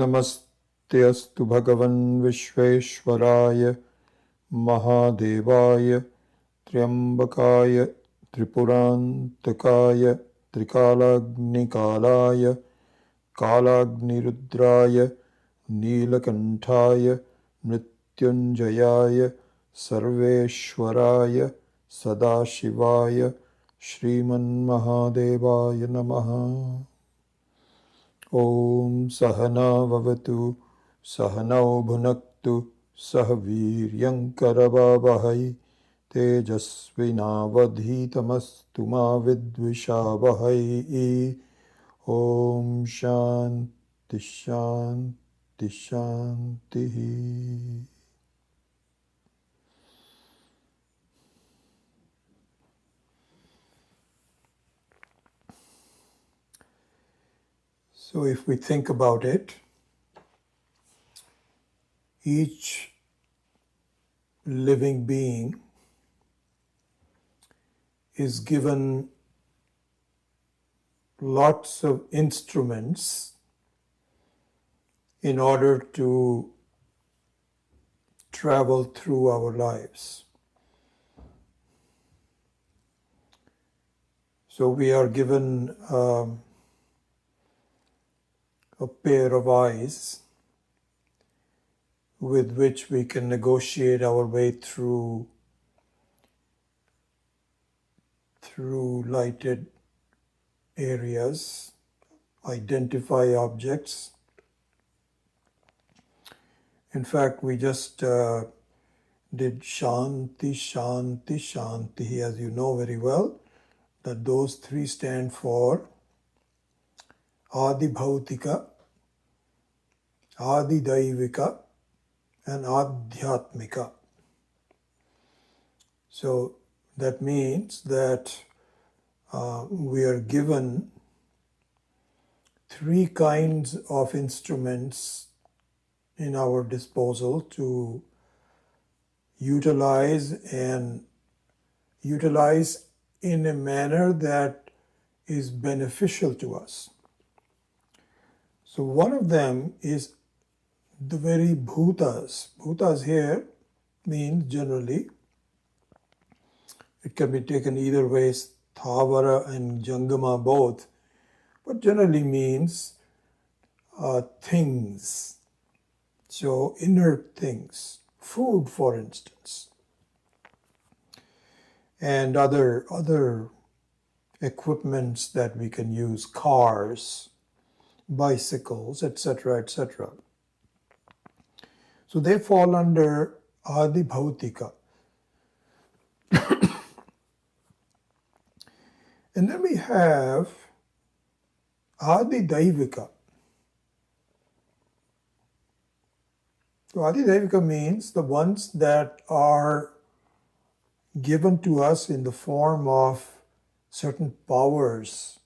नमस्तेऽस्तु भगवन् विश्वेश्वराय महादेवाय त्र्यम्बकाय त्रिपुरान्तकाय त्रिकालाग्निकालाय कालाग्निरुद्राय नीलकण्ठाय मृत्युञ्जयाय सर्वेश्वराय सदाशिवाय श्रीमन्महादेवाय नमः। ॐ सहना भवतु सहनौ भुनक्तु सह वीर्यं करवावहै तेजस्विनावधीतमस्तु मा विद्विषावहै। ॐ शान्ति शान्ति शान्तिः। So if we think about it, each living being is given lots of instruments in order to travel through our lives. So we are given a pair of eyes with which we can negotiate our way through lighted areas, identify objects. In fact, we just did Shanti, Shanti, Shanti, as you know very well, that those three stand for Adi Bhautika, Adi Daivika, and Adhyatmika. So that means that we are given three kinds of instruments in our disposal to utilize in a manner that is beneficial to us. So one of them is the very bhutas. Bhutas here means generally, it can be taken either way, Thavara and Jangama both, but generally means things. So inert things, food for instance, and other equipments that we can use, cars, bicycles, etc., etc. So they fall under Adi Bhautika. And then we have Adi Daivika. So Adi Daivika means the ones that are given to us in the form of certain powers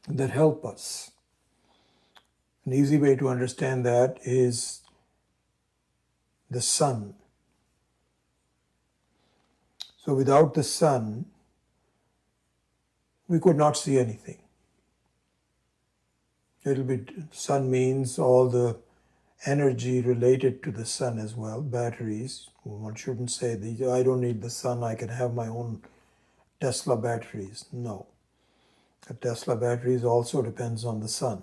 that help us. An easy way to understand that is the sun. So without the sun, we could not see anything. Sun means all the energy related to the sun as well, batteries. One shouldn't say, I don't need the sun, I can have my own Tesla batteries. No. A Tesla batteries also depends on the sun.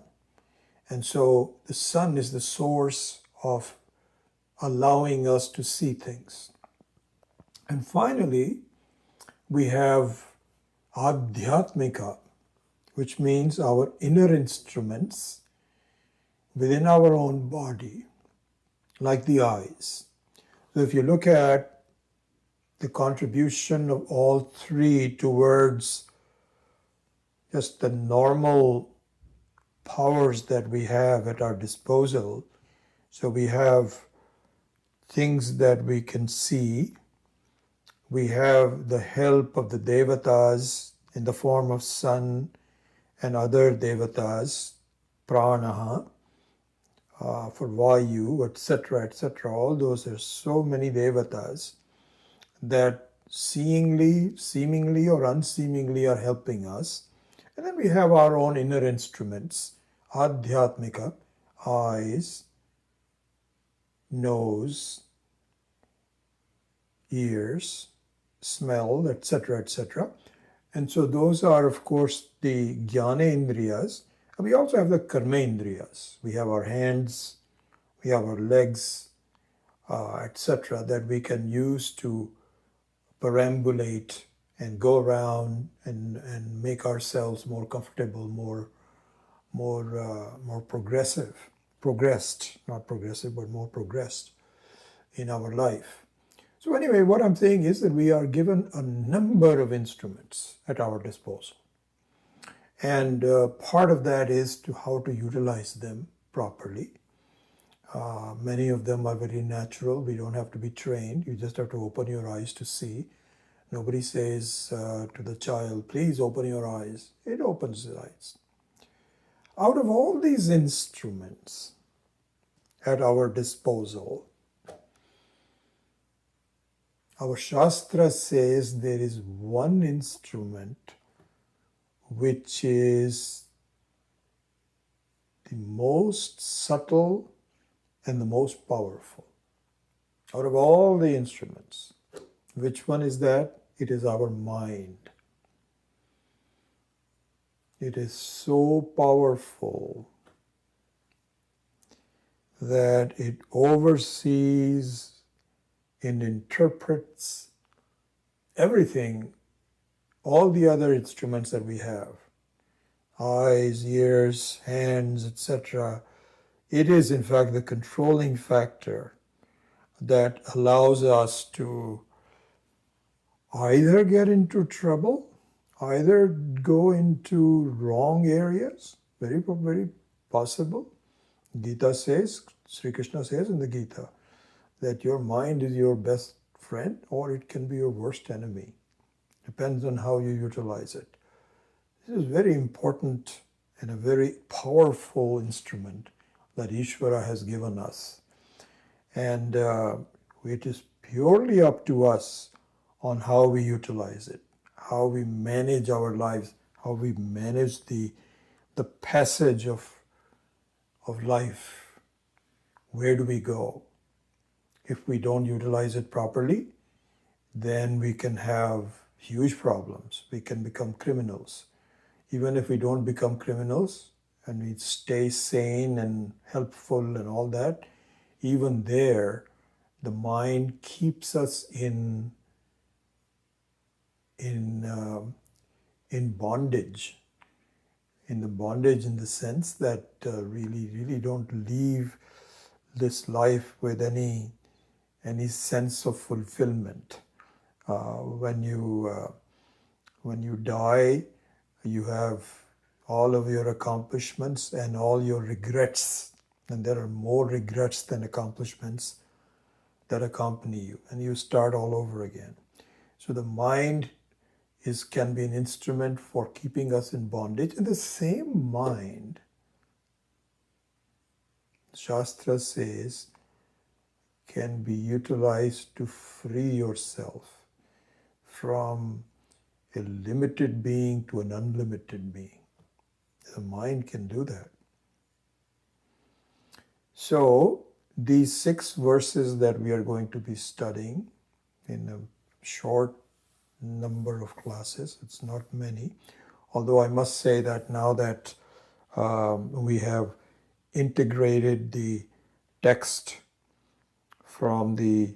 And so the sun is the source of allowing us to see things. And finally, we have Adhyatmika, which means our inner instruments within our own body, like the eyes. So if you look at the contribution of all three towards just the normal powers that we have at our disposal, so we have things that we can see, we have the help of the devatas in the form of sun and other devatas, pranaha, for Vayu, etc., etc. All those, are so many devatas that seemingly or unseemingly are helping us. And then we have our own inner instruments, Adhyatmika, eyes, nose, ears, smell, etc., etc. And so those are, of course, the Jnanendriyas. And we also have the Karmendriyas. We have our hands, we have our legs, etc., that we can use to perambulate and go around and make ourselves more comfortable, more progressed, not progressive, but more progressed in our life. So anyway, what I'm saying is that we are given a number of instruments at our disposal. And part of that is to how to utilize them properly. Many of them are very natural. We don't have to be trained. You just have to open your eyes to see. Nobody says to the child, please open your eyes. It opens the eyes. Out of all these instruments at our disposal, our Shastra says there is one instrument which is the most subtle and the most powerful. Out of all the instruments, which one is that? It is our mind. It is so powerful that it oversees and interprets everything, all the other instruments that we have, eyes, ears, hands, etc. It is, in fact, the controlling factor that allows us to either get into trouble, either go into wrong areas, very, very possible. Gita says, Sri Krishna says in the Gita, that your mind is your best friend or it can be your worst enemy. Depends on how you utilize it. This is very important and a very powerful instrument that Ishvara has given us. And it is purely up to us on how we utilize it, how we manage our lives, how we manage the passage of life. Where do we go? If we don't utilize it properly, then we can have huge problems. We can become criminals. Even if we don't become criminals and we stay sane and helpful and all that, even there, the mind keeps us in bondage. In the bondage in the sense that really don't leave this life with any sense of fulfillment. When you die, you have all of your accomplishments and all your regrets, and there are more regrets than accomplishments that accompany you, and you start all over again. So the mind can be an instrument for keeping us in bondage, and the same mind, Shastra says, can be utilized to free yourself from a limited being to an unlimited being. The mind can do that. So these 6 verses that we are going to be studying in a short number of classes, it's not many, although I must say that now that we have integrated the text from the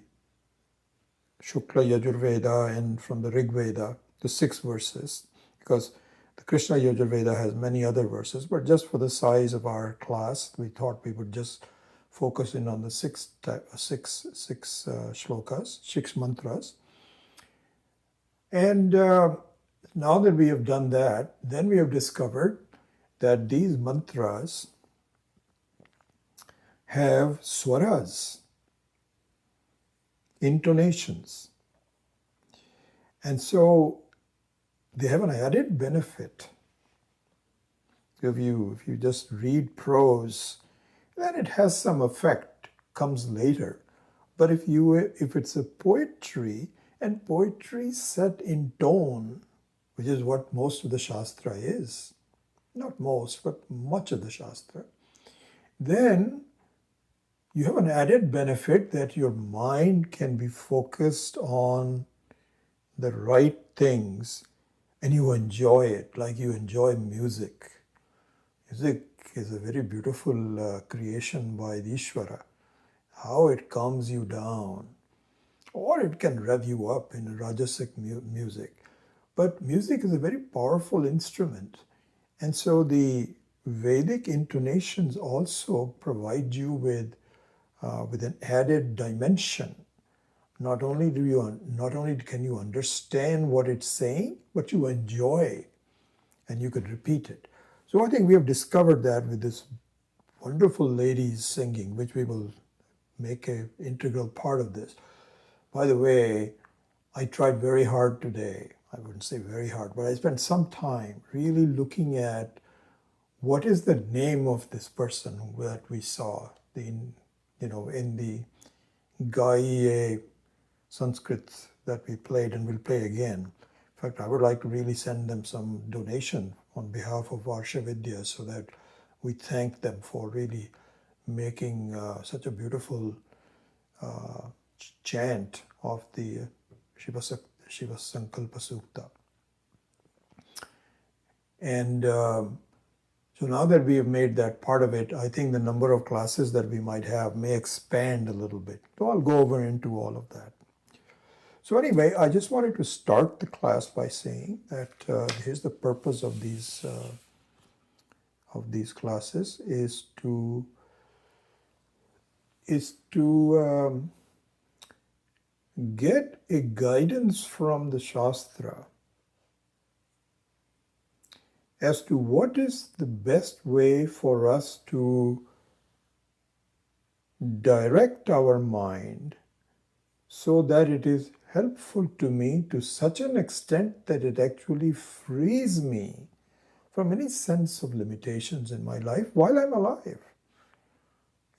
Shukla Yajurveda and from the Rig Veda, the 6 verses, because the Krishna Yajurveda has many other verses, but just for the size of our class, we thought we would just focus in on the 6 shlokas, 6 mantras. And now that we have done that, then we have discovered that these mantras have swaras, intonations. And so they have an added benefit. If you just read prose, then it has some effect, comes later. But if it's a poetry, and poetry set in tone, which is what most of the Shastra is, not most, but much of the Shastra, then you have an added benefit that your mind can be focused on the right things and you enjoy it, like you enjoy music. Music is a very beautiful creation by the Ishvara. How it calms you down, or it can rev you up in Rajasic music. But music is a very powerful instrument. And so the Vedic intonations also provide you with an added dimension. Not only can you understand what it's saying, but you enjoy and you could repeat it. So I think we have discovered that with this wonderful ladies singing, which we will make an integral part of this. By the way, I tried very hard today. I wouldn't say very hard, but I spent some time really looking at what is the name of this person that we saw in the Gaiye Sanskrit that we played and will play again. In fact, I would like to really send them some donation on behalf of Varsha Vidya so that we thank them for really making such a beautiful chant of the Shiva Sankalpa Sukta. And so now that we have made that part of it, I think the number of classes that we might have may expand a little bit. So I'll go over into all of that. So anyway, I just wanted to start the class by saying that here's the purpose of these classes is to get a guidance from the Shastra as to what is the best way for us to direct our mind so that it is helpful to me to such an extent that it actually frees me from any sense of limitations in my life while I'm alive.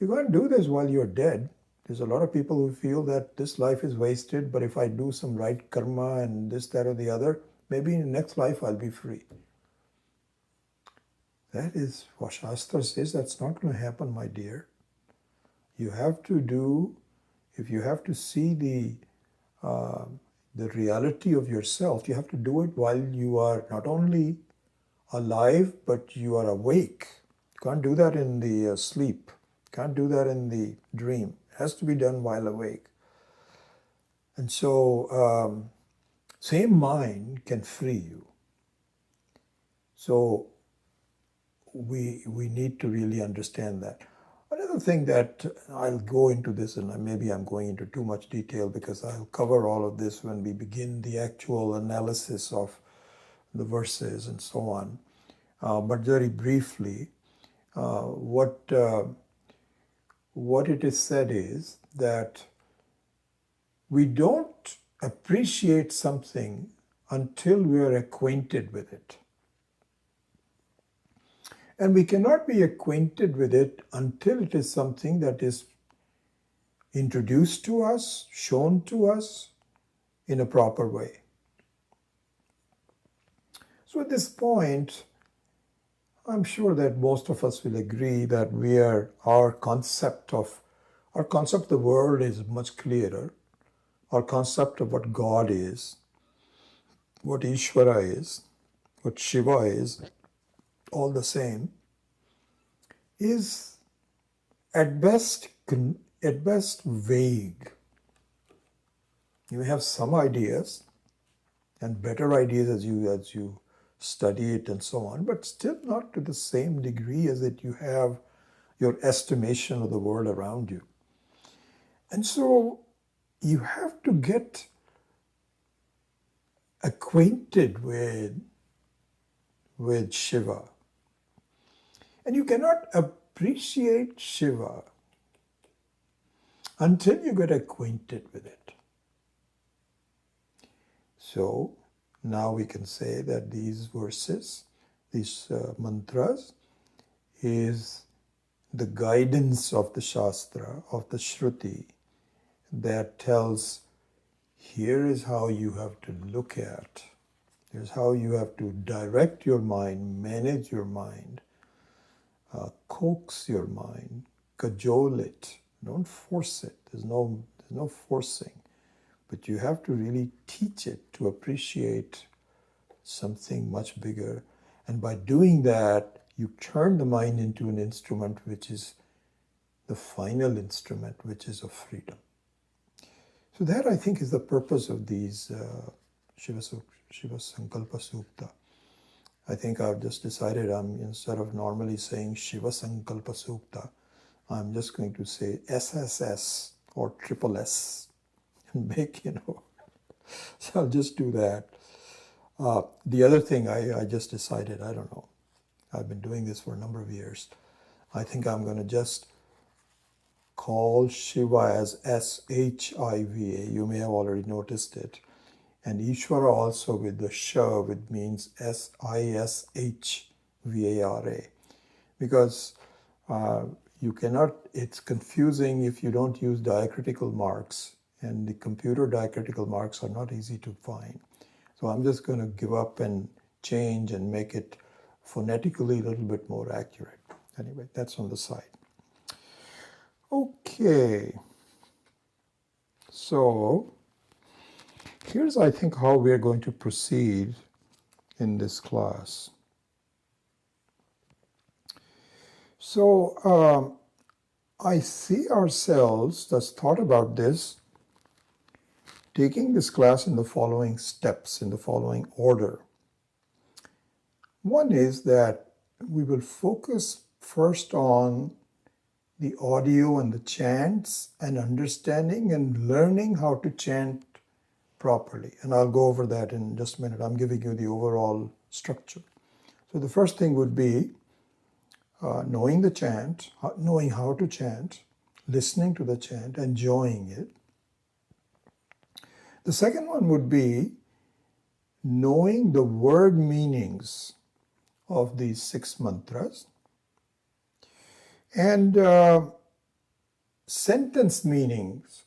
You can't do this while you're dead. There's a lot of people who feel that this life is wasted, but if I do some right karma and this, that, or the other, maybe in the next life I'll be free. That is what Shastra says. That's not going to happen, my dear. You have to do, if you have to see the reality of yourself, you have to do it while you are not only alive, but you are awake. You can't do that in the sleep. You can't do that in the dream. It has to be done while awake. And so, same mind can free you. So, we need to really understand that. Another thing that I'll go into this, and maybe I'm going into too much detail because I'll cover all of this when we begin the actual analysis of the verses and so on. But very briefly, what it is said is that we don't appreciate something until we are acquainted with it. And we cannot be acquainted with it until it is something that is introduced to us, shown to us in a proper way. So at this point, I'm sure that most of us will agree that our concept of the world is much clearer. Our concept of what God is, what Ishvara is, what Shiva is, all the same, is at best vague. You may have some ideas and better ideas as you study it and so on, but still not to the same degree as that you have your estimation of the world around you. And so you have to get acquainted with Shiva. And you cannot appreciate Shiva until you get acquainted with it. So now we can say that these verses, these mantras, is the guidance of the Shastra, of the Shruti, that tells, here is how you have to look at, here's how you have to direct your mind, manage your mind, coax your mind, cajole it. Don't force it. There's no forcing. But you have to really teach it to appreciate something much bigger. And by doing that, you turn the mind into an instrument which is the final instrument, which is of freedom. So that, I think, is the purpose of these Shiva Sankalpa Sukta. I think I've just decided instead of normally saying Shiva Sankalpa Sukta, I'm just going to say SSS or triple S and make, so I'll just do that. The other thing I just decided, I don't know, I've been doing this for a number of years. I think I'm going to just call Shiva as S-H-I-V-A. You may have already noticed it. And Ishvara also with the Sh, which means S-I-S-H-V-A-R-A. Because you cannot, it's confusing if you don't use diacritical marks. And the computer diacritical marks are not easy to find. So I'm just going to give up and change and make it phonetically a little bit more accurate. Anyway, that's on the side. Okay. So here's, I think, how we're going to proceed in this class. So I see ourselves, just thought about this, taking this class in the following steps, in the following order. One is that we will focus first on the audio and the chants and understanding and learning how to chant properly. And I'll go over that in just a minute. I'm giving you the overall structure. So the first thing would be knowing the chant, knowing how to chant, listening to the chant, enjoying it. The second one would be knowing the word meanings of these 6 mantras and sentence meanings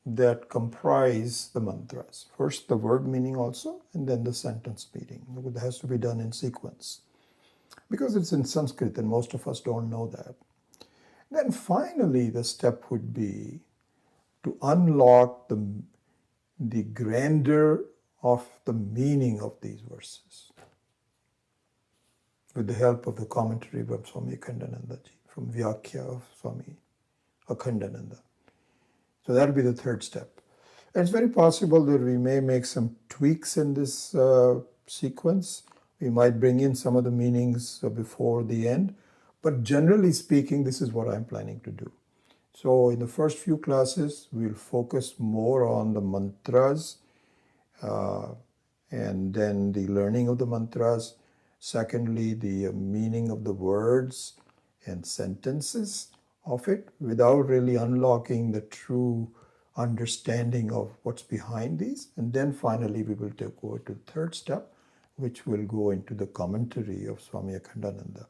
that comprise the mantras. First the word meaning also, and then the sentence meaning. It has to be done in sequence because it's in Sanskrit and most of us don't know that. Then finally the step would be to unlock the grandeur of the meaning of these verses with the help of the commentary by Swami Akhandananda ji, from Vyakhya of Swami Akhandananda. So that'll be the third step. And it's very possible that we may make some tweaks in this sequence. We might bring in some of the meanings before the end. But generally speaking, this is what I'm planning to do. So in the first few classes, we'll focus more on the mantras and then the learning of the mantras. Secondly, the meaning of the words and sentences of it without really unlocking the true understanding of what's behind these. And then finally, we will go to the third step, which will go into the commentary of Swami Akhandananda.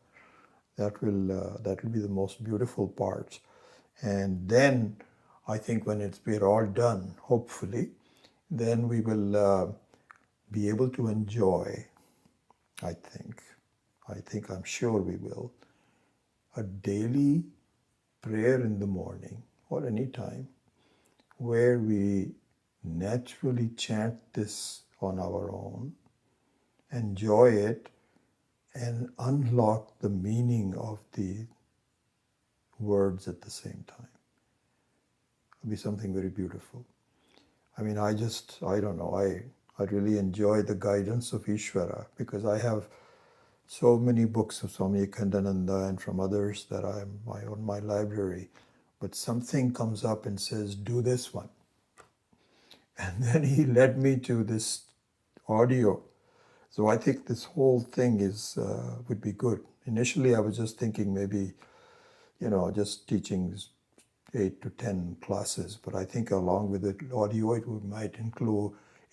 That will be the most beautiful part. And then I think when we're all done, hopefully, then we will be able to enjoy, I'm sure we will, a daily prayer in the morning or any time where we naturally chant this on our own, enjoy it, and unlock the meaning of the words at the same time. It'll be something very beautiful. I mean, I don't know, I really enjoy the guidance of Ishvara because I have so many books of Swami Akhandananda and from others that I own my library, but something comes up and says, do this one. And then he led me to this audio. So I think this whole thing would be good. Initially, I was just thinking maybe, just teaching 8 to 10 classes, but I think along with the audio, it might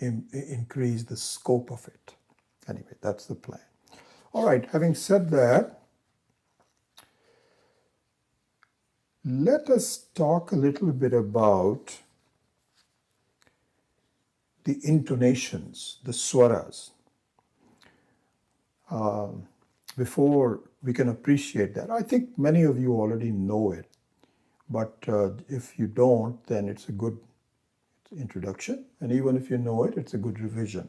increase the scope of it. Anyway, that's the plan. All right, having said that, let us talk a little bit about the intonations, the swaras. Before we can appreciate that. I think many of you already know it, but if you don't, then it's a good introduction, and even if you know it, it's a good revision.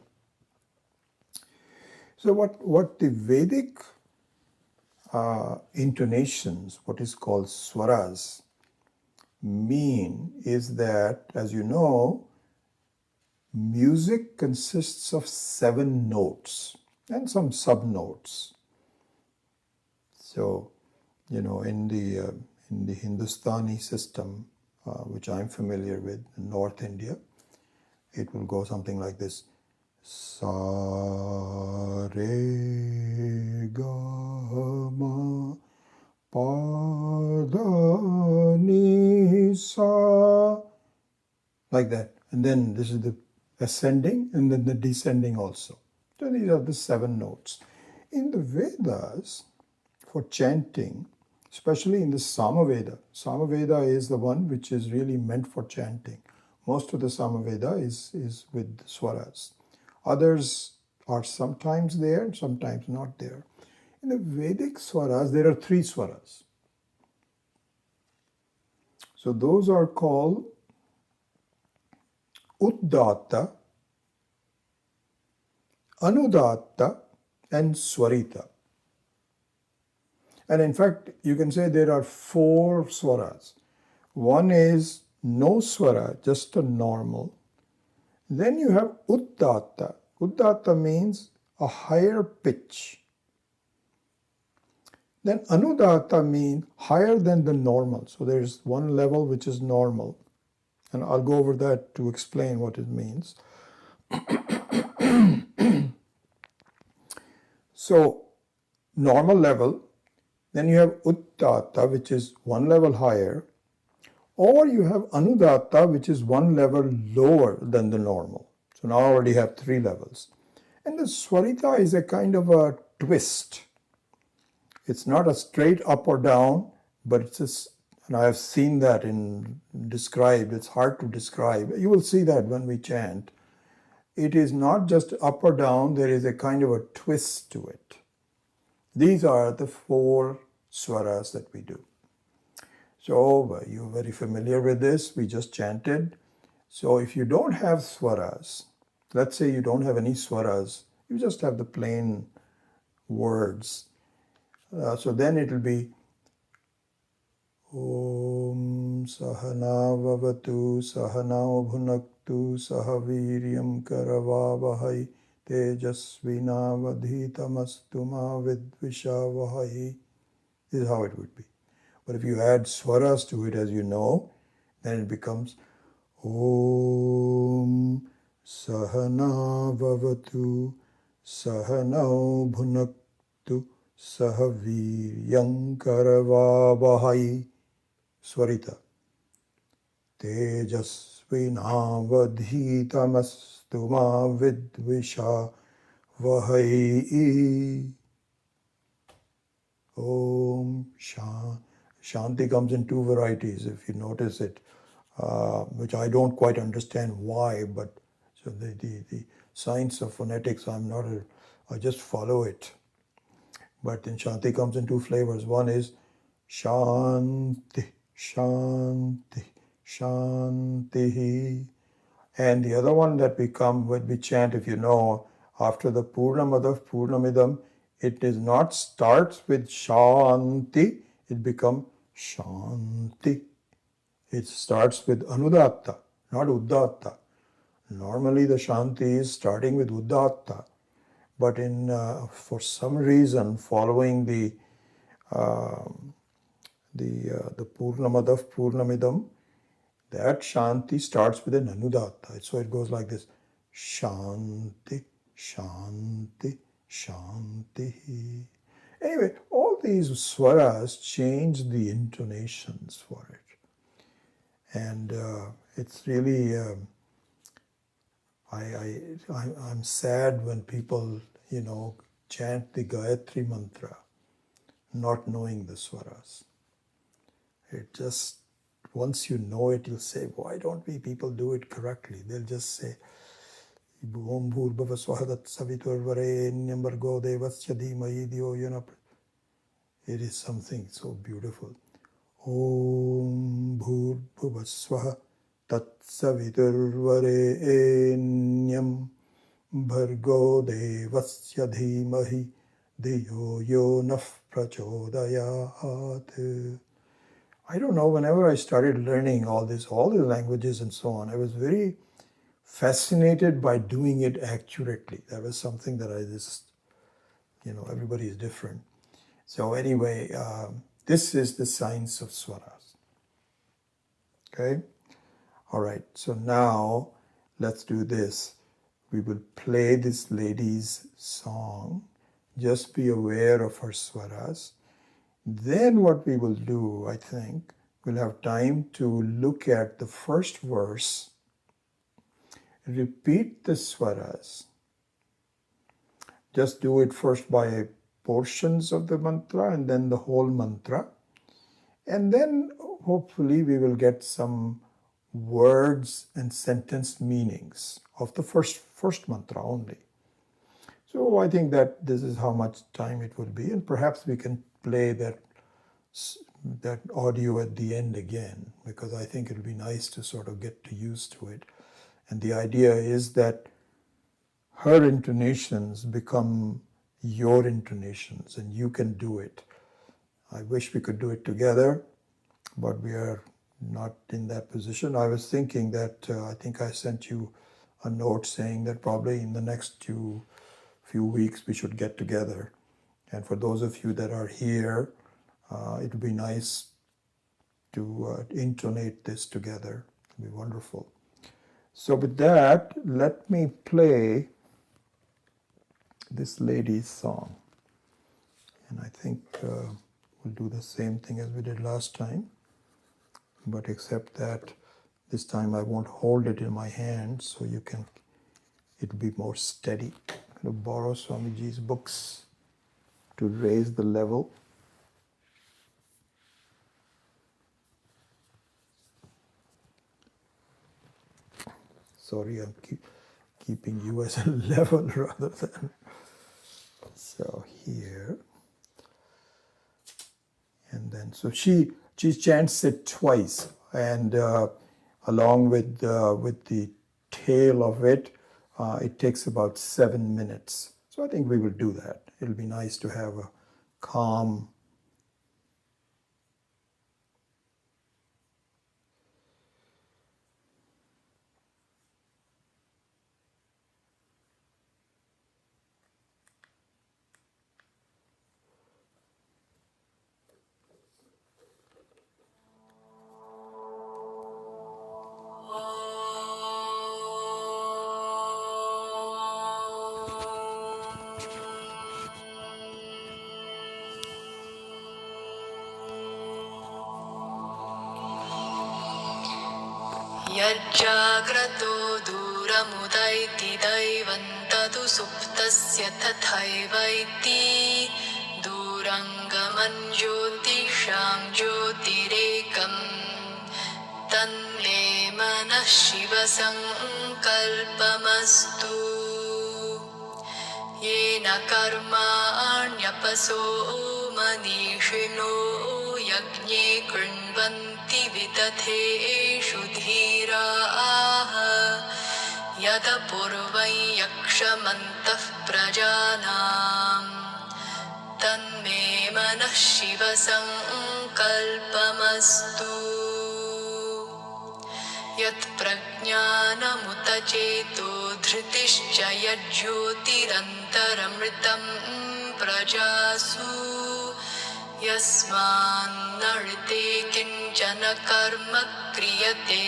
So what the Vedic intonations, what is called swaras, mean is that, as you know, music consists of 7 notes and some sub-notes. So, in the Hindustani system, which I'm familiar with in North India, it will go something like this: Sa re ga ma pa da ni sa, like that. And then this is the ascending and then the descending also. So these are the 7 notes. In the Vedas, for chanting, especially in the Samaveda, Samaveda is the one which is really meant for chanting. Most of the Samaveda is with swaras. Others are sometimes there, sometimes not there. In the Vedic swaras, there are 3 swaras. So those are called Uddata, Anudatta, and Swarita. And in fact, you can say there are 4 swaras. One is no swara, just a normal. Then you have Uddata. Uddata means a higher pitch. Then Anudatta means higher than the normal. So there's one level which is normal. And I'll go over that to explain what it means. So, normal level, then you have Uddata, which is one level higher, or you have Anudatta, which is one level lower than the normal. So now I already have 3 levels. And the Swarita is a kind of a twist. It's not a straight up or down, but it's just, and I have seen that in described, it's hard to describe. You will see that when we chant. It is not just up or down, there is a kind of a twist to it. These are the 4 swaras that we do. So you're very familiar with this, we just chanted. So if you don't have swaras, let's say you don't have any swaras, you just have the plain words. So then it will be Om Sahana Vavatu Sahana Bhunaktu Sahaviryam Karavavahai Tejasvina Vadhitamastuma Vidvishavahai. This is how it would be. But if you add swaras to it, as you know, then it becomes Om Sahana Vavatu Sahana Bhunaktu Sahaviryam Karavavahai. Swarita. Tejasvina vadhitamastuma vidvisha vahai. Om Shanti comes in 2 varieties, if you notice it, which I don't quite understand why, but so the science of phonetics, I just follow it. But then Shanti comes in 2 flavors. One is Shanti, Shanti, Shanti. And the other one that when we chant, if you know, after the Purnamadav Purnamidam, it is not starts with Shanti, it becomes Shanti. It starts with Anudatta, not Udatta. Normally the Shanti is starting with Udatta. But for some reason, following the Purnamadav Purnamidam, that Shanti starts with an Anudatta. So it goes like this: Shanti, Shanti, Shanti. Anyway, all these swaras change the intonations for it. And it's really, I'm sad when people, chant the Gayatri mantra not knowing the swaras. It just, once you know it, you'll say, why don't we people do it correctly? They'll just say, Om Bhurbhava Swahadat Savitur Varenyam Bhargo Devasya Dhimahi Dhiyo Yona. It is something so beautiful. Om Bhurбhuvasvaha Tatsaviturvarenyam Bhargo Devasya Dhimahi Dhiyo Yo Nah Prachodayat. I don't know, whenever I started learning all the languages and so on, I was very fascinated by doing it accurately. That was something that I just, everybody is different. So anyway, this is the science of swaras. Okay? All right, so now let's do this. We will play this lady's song. Just be aware of her swaras. Then what we will do, I think, we'll have time to look at the first verse, repeat the swaras. Just do it first by portions of the mantra and then the whole mantra. And then hopefully we will get some words and sentence meanings of the first mantra only. So I think that this is how much time it will be, and perhaps we can play that audio at the end again, because I think it'll be nice to sort of get used to it. And the idea is that her intonations become your intonations, and you can do it. I wish we could do it together, but we are not in that position. I was thinking that I think I sent you a note saying that probably in the next few weeks we should get together. And for those of you that are here, it would be nice to intonate this together. It would be wonderful. So with that, let me play this lady's song. And I think we'll do the same thing as we did last time, but except that this time I won't hold it in my hand, so it'll be more steady. I'm going to borrow Swamiji's books to raise the level. Sorry, I'm keeping you as a level rather than... So here, and then so she chants it twice, and along with the tail of it, it takes about 7 minutes. So I think we will do that. It'll be nice to have a calm. यज्जाग्रतो दूरमुदैति दैवं तदु सुप्तस्य तथैवैति दूरङ्गमं ज्योतिषां ज्योतिरेकं तन्मे मनः शिवसङ्कल्पमस्तु येन कर्माण्यपसो मनीषिणो यज्ञे कृण्वन्ति विदधेषु धीराः यदपूर्वं यक्षमन्तः प्रजानां तन्मे मनः शिवसङ्कल्पमस्तु यत्प्रज्ञानमुत चेतो धृतिश्च यज्ज्योतिरन्तरमृतं प्रजासु यस्मान्नृते किञ्चन कर्म क्रियते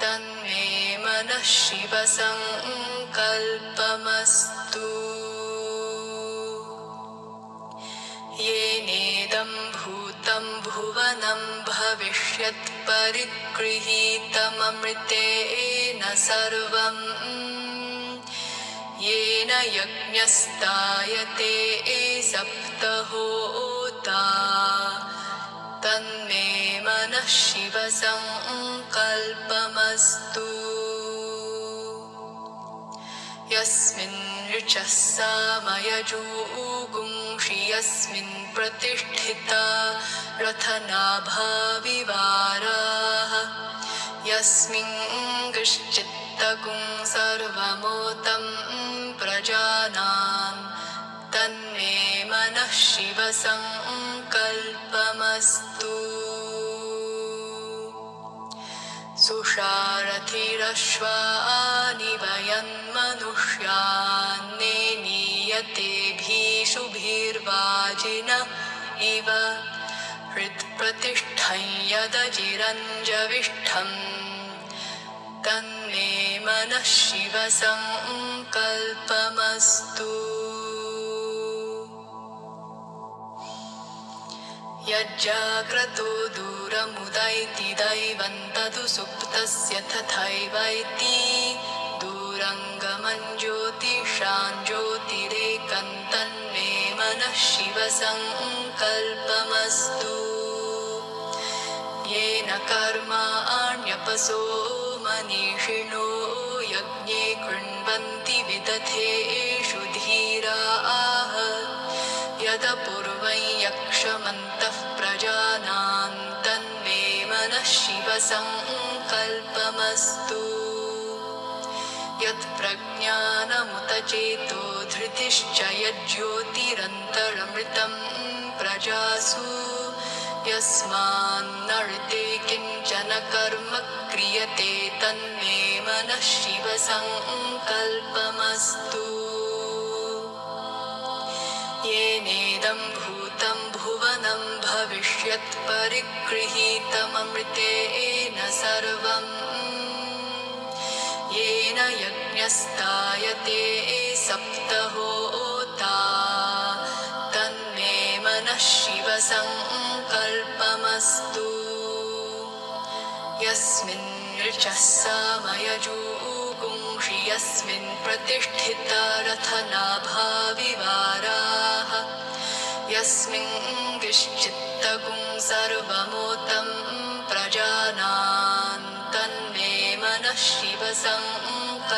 तन्मे मनः शिवसङ्कल्पमस्तु येनेदं भूतं भुवनं भविष्यत् परिगृहीतममृतेन सर्वं येन यज्ञस्तायते सप्तहोता तन्मे मनः शिवसङ्कल्पमस्तु यस्मिन् ऋचः सामयजूगुं पुंषि यस्मिन् प्रतिष्ठिता रथनाभाविवाराः यस्मिन् कश्चित्तगुं सर्वमोतं प्रजानां तन्मे मनः शिव सङ्कल्पमस्तु सुषारथिरश्वानि वयन्मनुष्यान्नेनीयतेभिषुभिर्वाजिन इव हृत्प्रतिष्ठं यदजिरञ्जविष्ठं तन्मे मनः शिव सङ्कल्पमस्तु यज्जाग्रतो दूरमुदैति दैवं तदु सुप्तस्य तथैवैति दूरङ्गमं ज्योतिषां ज्योतिरेकं तन्मे मनः शिव सङ्कल्पमस्तु येन कर्माण्यपसो मनीषिणो यज्ञे कृण्वन्ति विदथेषु धीराः यदपूर्वं यक्षमन्तः प्रजानां तन्मे मनः शिव सङ्कल्पमस्तु यत्प्रज्ञानमुत चेतो धृतिश्च यज्ज्योतिरन्तरमृतं प्रजासु यस्मान्नर्ते किञ्चन कर्म क्रियते तन्मे मनः शिव सङ्कल्पमस्तु येनेदं भूतं भुवनं भविष्यत् परिगृहीतममृतेन सर्वम् येन यज्ञस्तायते सप्तहोता तन्मे मनः शिव सङ्कल्पमस्तु यस्मिन् ऋचः सामयजूगुंषि यस्मिन् प्रतिष्ठिता रथनाभाविवाराः यस्मिन् कश्चित्तगुं सर्वमोतं प्रजानां तन्मे मनः शिव सङ्कल्पमस्तु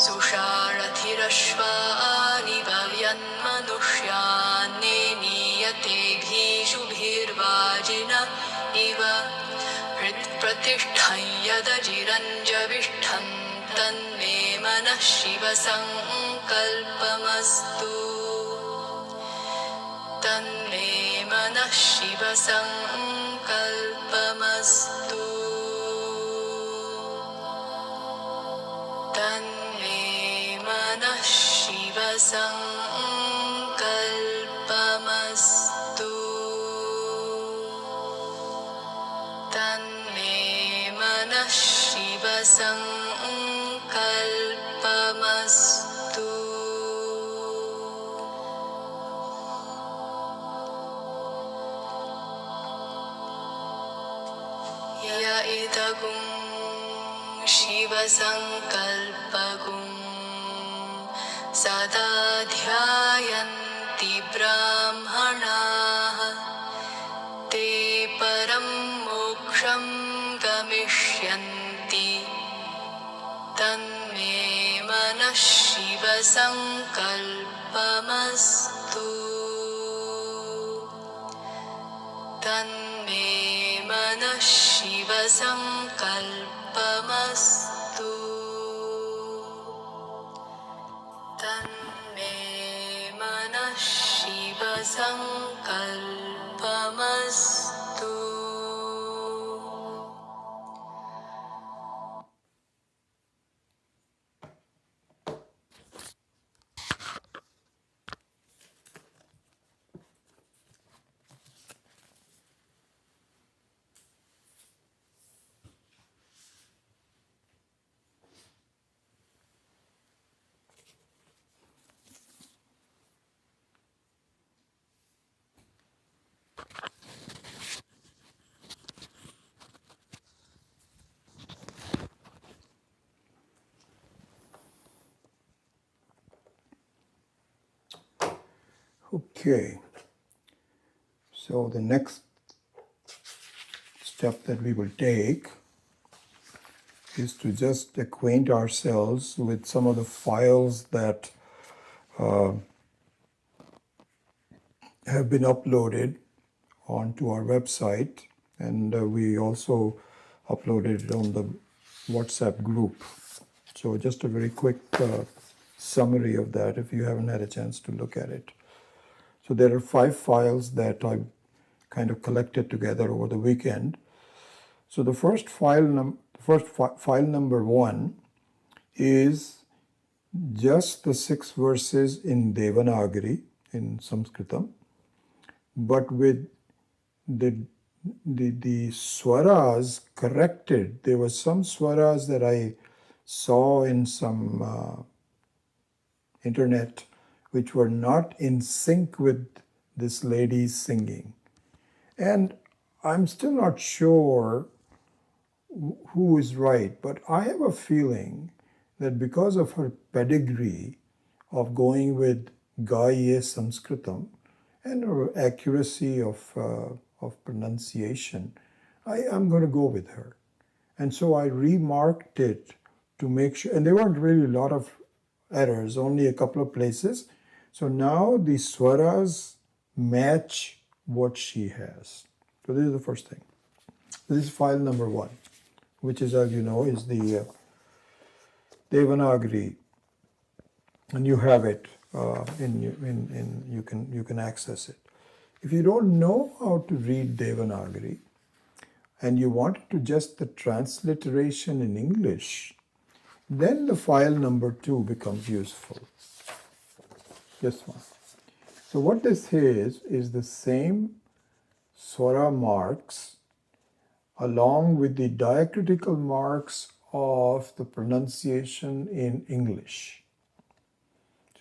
सुषारथिरश्वानि वयन्मनुष्यान्नेनीयतेभिषुभिर्वाजिन इव हृत्प्रतिष्ठं यदजिरञ्जविष्ठं तन्मे मनः शिव सङ्कल्पमस्तु तन्मे मनः शिव सङ्कल्पमस्तु तन्मे मनः शिव सङ्कल्पमस्तु तन्मे मनः शिव सङ्कल्पमस्तु य इदगुं शिव सङ्कल्पगुं सदा ध्यायन्ति ब्राह्मणाः ते परं मोक्षं गमिष्यन्ति तन्मे मनः शिव सङ्कल्पमस्तु तन्मे मनः शिव सङ्कल्पमस्तु तन्मे मनः Shiv सङ्कल्पमस्तु Okay, so the next step that we will take is to just acquaint ourselves with some of the files that uh, have been uploaded onto our website, and we also uploaded it on the WhatsApp group. So just a very quick summary of that if you haven't had a chance to look at it. So there are 5 files that I kind of collected together over the weekend. So the first file, file number 1 is just the 6 verses in Devanagari in Sanskritam, but with the swaras corrected. There were some swaras that I saw in some internet which were not in sync with this lady's singing. And I'm still not sure who is right, but I have a feeling that because of her pedigree of going with Gaiye Sanskritam and her accuracy of pronunciation, I'm going to go with her. And so I remarked it to make sure, and there weren't really a lot of errors, only a couple of places. So now the swaras match what she has. So this is the first thing. This is file number 1, which is, as you know, is the Devanagari, and you have it you can access it. If you don't know how to read Devanagari and you want to just the transliteration in English, then the file number 2 becomes useful. This one. So what this is the same swara marks along with the diacritical marks of the pronunciation in English.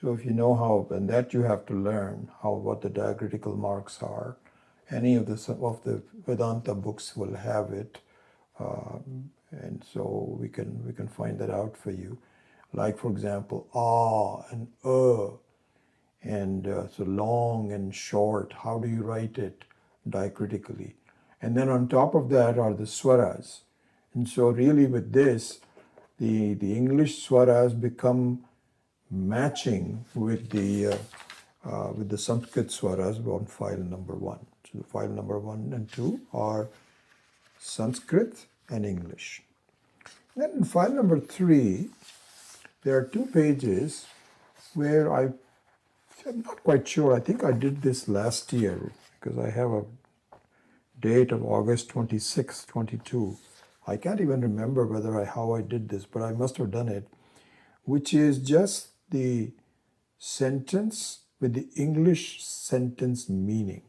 So if you know how, and that you have to learn what the diacritical marks are. Any of the Vedanta books will have it, and so we can find that out for you. Like for example, and and so long and short. How do you write it diacritically? And then on top of that are the swaras. And so really with this, the English swaras become matching with the Sanskrit swaras on file number 1. So file number 1 and 2 are Sanskrit and English. Then in file number 3, there are 2 pages where I'm not quite sure. I think I did this last year because I have a date of August 26, 22. I can't even remember how I did this, but I must have done it, which is just the sentence with the English sentence meaning.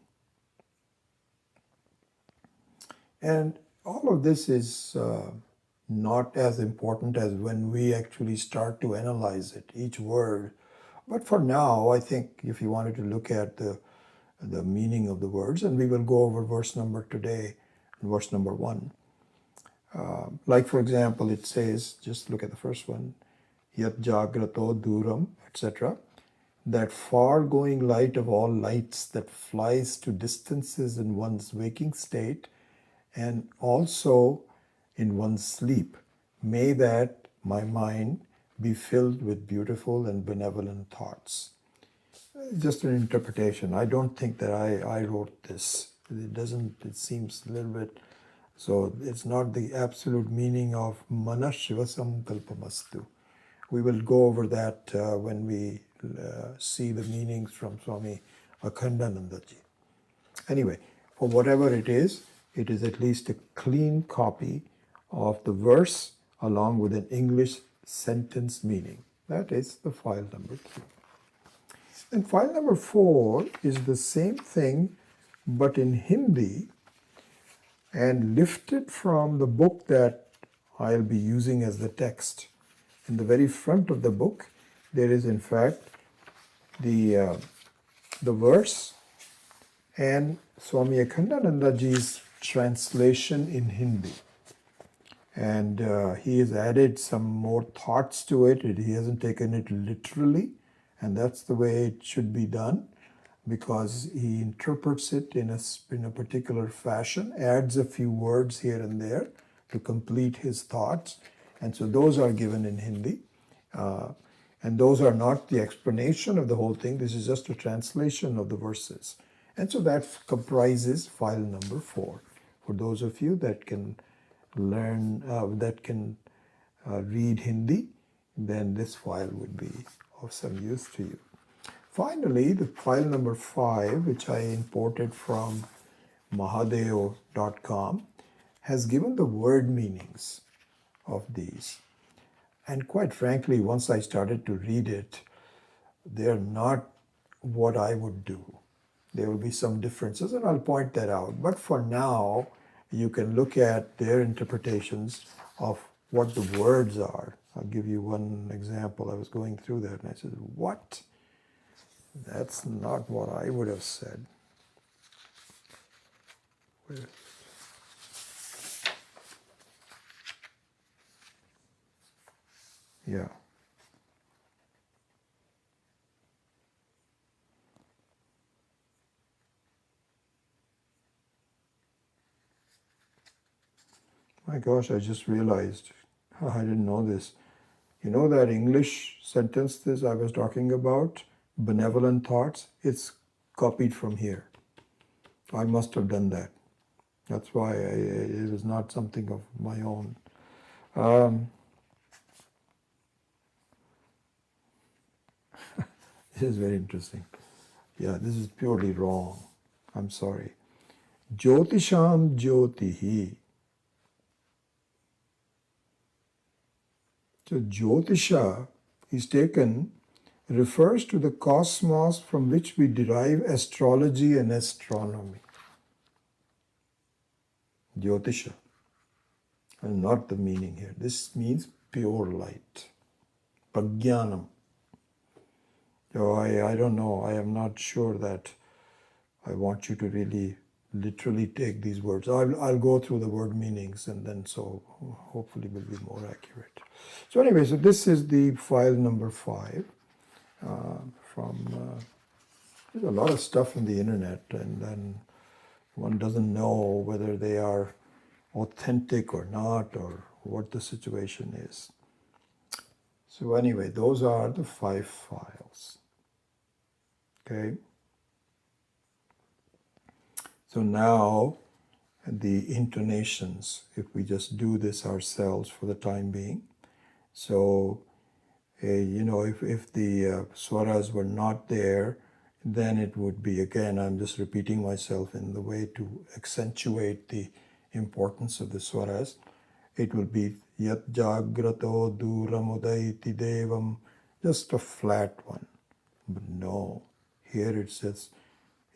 And all of this is not as important as when we actually start to analyze it, each word. But for now, I think if you wanted to look at the meaning of the words, and we will go over verse number today, verse number 1. Like for example, it says, just look at the first one, Yat Jagrato Duram, etc. That far-going light of all lights that flies to distances in one's waking state and also in one's sleep. May that, my mind, be filled with beautiful and benevolent thoughts. Just an interpretation. I don't think that I wrote this. It seems a little bit, so it's not the absolute meaning of Mana Shiva Sankalpa Mastu. We will go over that when we see the meanings from Swami Akhandanandaji. Anyway, for whatever it is at least a clean copy of the verse along with an English sentence meaning. That is the file number 3. And file number 4 is the same thing but in Hindi and lifted from the book that I'll be using as the text. In the very front of the book, there is in fact the verse and Swami Akhandanandaji's translation in Hindi. And he has added some more thoughts to it. He hasn't taken it literally, and that's the way it should be done, because he interprets it in a particular fashion, adds a few words here and there to complete his thoughts. And so those are given in Hindi. And those are not the explanation of the whole thing. This is just a translation of the verses. And so that comprises file number 4. For those of you that can learn, that can read Hindi, then this file would be of some use to you. Finally, the file number 5, which I imported from mahadeo.com, has given the word meanings of these. And quite frankly, once I started to read it, they're not what I would do. There will be some differences, and I'll point that out. But for now, you can look at their interpretations of what the words are. I'll give you one example. I was going through that, and I said, what? That's not what I would have said. Yeah. My gosh, I just realized. I didn't know this. You know that English sentence this I was talking about, benevolent thoughts, it's copied from here. I must have done that. That's why it was not something of my own. This is very interesting. Yeah, this is purely wrong. I'm sorry. Jyotisham Jyotihi. So Jyotisha is taken, refers to the cosmos from which we derive astrology and astronomy. Jyotisha. And not the meaning here. This means pure light. Prajnanam. So I don't know. I am not sure that I want you to really literally take these words. I'll go through the word meanings, and then so hopefully will be more accurate. So anyway, so this is the file number 5 there's a lot of stuff on the internet, and then one doesn't know whether they are authentic or not, or what the situation is. So anyway, those are the 5 files. Okay. So now the intonations, if we just do this ourselves for the time being. So, if the swaras were not there, then it would be, again, I'm just repeating myself in the way to accentuate the importance of the swaras. It will be Yat Jagrato Duramudaiti Devam, just a flat one. But no, here it says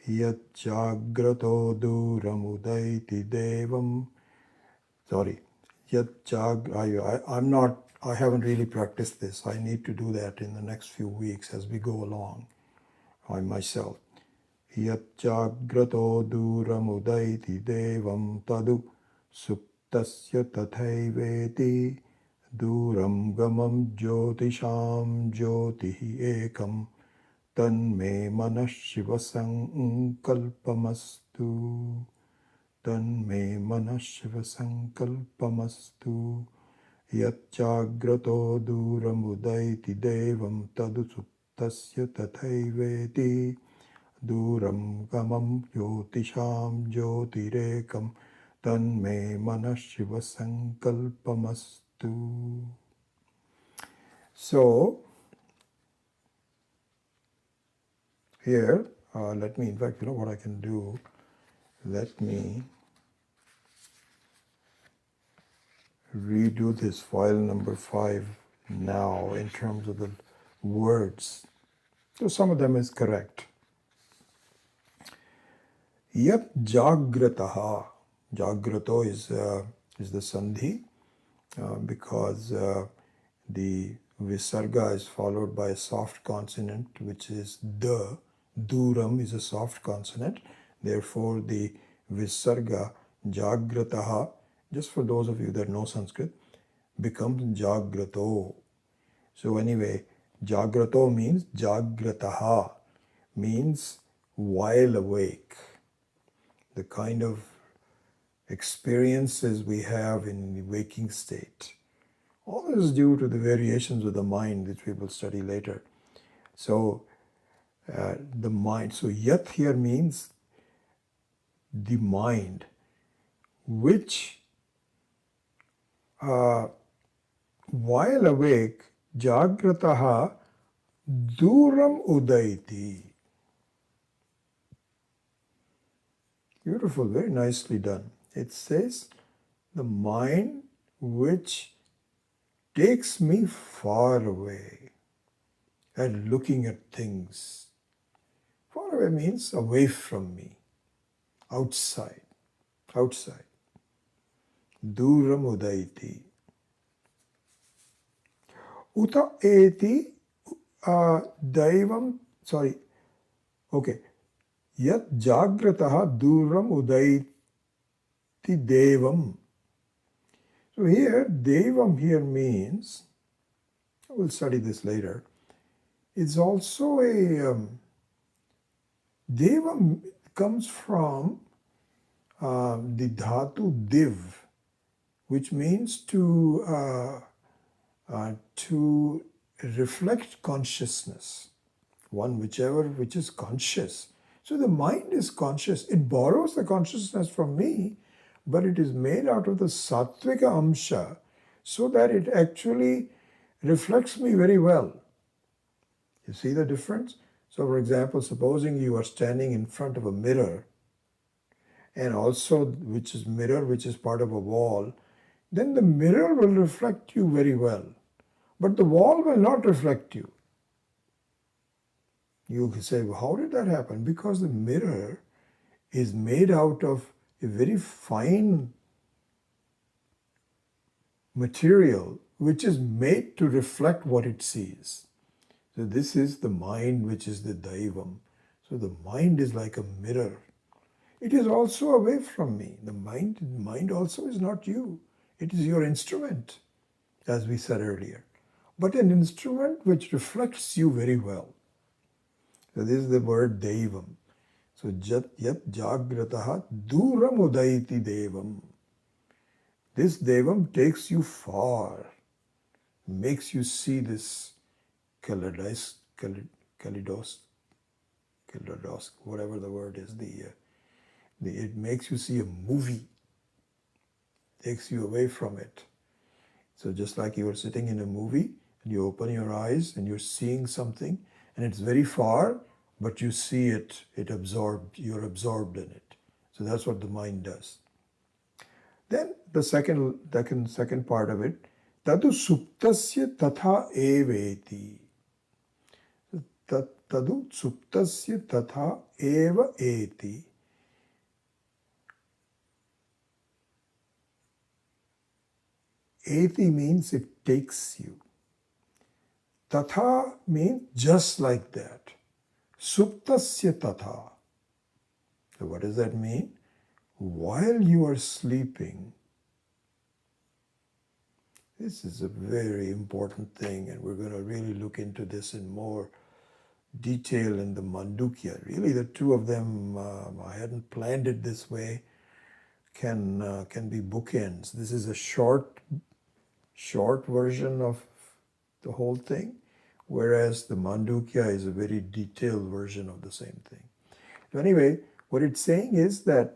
Yat Jagrato Duramudaiti Devam. Sorry, Yat I haven't really practiced this. I need to do that in the next few weeks as we go along. I myself. Yat Jagrato Duramudaiti Devam Tadu Suptasya Tathaiveti Duram Gamam Jyotisham Jyotihi Ekam Tanme Manah Shiva Sankalpamastu. Tanme Manah Shiva Sankalpamastu. Yat Jagrato Duramudaiti Devam Tadu Suptasya Tathaiveti Duram Gamam Jyotisham Jyotirekam Tanme Manah Shiva Sankalpamastu. So, here, let me, in fact, you know what I can do? Let me redo this file number 5 now in terms of the words. So some of them is correct. Yat Jagrataha. Jagrato is the sandhi because the visarga is followed by a soft consonant, which is the. Duram is a soft consonant. Therefore, the visarga Jagrataha, just for those of you that know Sanskrit, becomes Jagrato. So anyway, Jagrato means Jagrataha, means while awake. The kind of experiences we have in the waking state, All this is due to the variations of the mind, which we will study later. So, the mind. So, yat here means the mind, which while awake, jagrataha duram udaiti. Beautiful, very nicely done. It says, the mind which takes me far away and looking at things. Far away means away from me, outside, outside. Duram udaiti. Uta eti daivam, sorry, okay. Yat jagrataha duram udaiti devam. So here, devam here means, we'll study this later, it's also a, devam comes from the dhatu div, which means to reflect consciousness, which is conscious. So the mind is conscious. It borrows the consciousness from me, but it is made out of the sattvika amsha so that it actually reflects me very well. You see the difference? So for example, supposing you are standing in front of a mirror, and also which is part of a wall, then the mirror will reflect you very well, but the wall will not reflect you. You say, well, how did that happen? Because the mirror is made out of a very fine material which is made to reflect what it sees. So this is the mind, which is the daivam. So the mind is like a mirror. It is also away from me. The mind also is not you. It is your instrument, as we said earlier. But an instrument which reflects you very well. So this is the word devam. So yat jagrataha duram udaiti devam. This devam takes you far, makes you see this kalidos, whatever the word is. It makes you see a movie, takes you away from it. So just like you are sitting in a movie and you open your eyes and you're seeing something and it's very far, but you see it, you're absorbed in it. So that's what the mind does. Then the second part of it, tadu suptasya tatha eveti. Tadu suptasya tatha eva eti. Eti means it takes you. Tatha means just like that. Suptasya tatha. So what does that mean? While you are sleeping, this is a very important thing, and we're going to really look into this in more detail in the Mandukya. Really, the two of them, I hadn't planned it this way, can be bookends. This is a short version of the whole thing, whereas the Mandukya is a very detailed version of the same thing. So anyway, what it's saying is that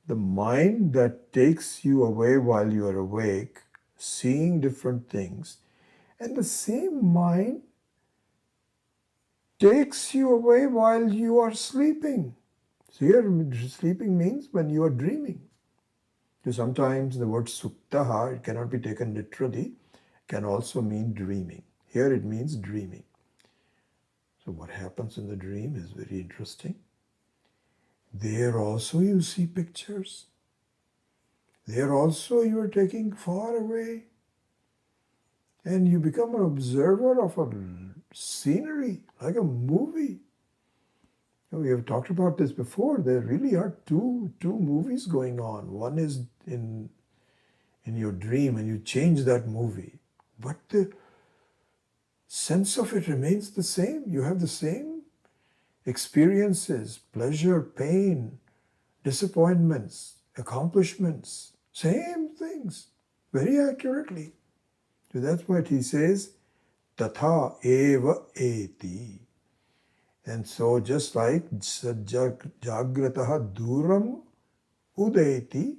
the mind that takes you away while you are awake, seeing different things, and the same mind takes you away while you are sleeping. So here, sleeping means when you are dreaming. So sometimes the word suptaha, it cannot be taken literally, can also mean dreaming. Here it means dreaming. So what happens in the dream is very interesting. There also you see pictures. There also you are taking far away. And you become an observer of a scenery, like a movie. We have talked about this before. There really are two movies going on. One is in your dream and you change that movie. But the sense of it remains the same. You have the same experiences, pleasure, pain, disappointments, accomplishments, same things, very accurately. So that's what he says, tatha eva eti. And so just like jagrataha duram udeti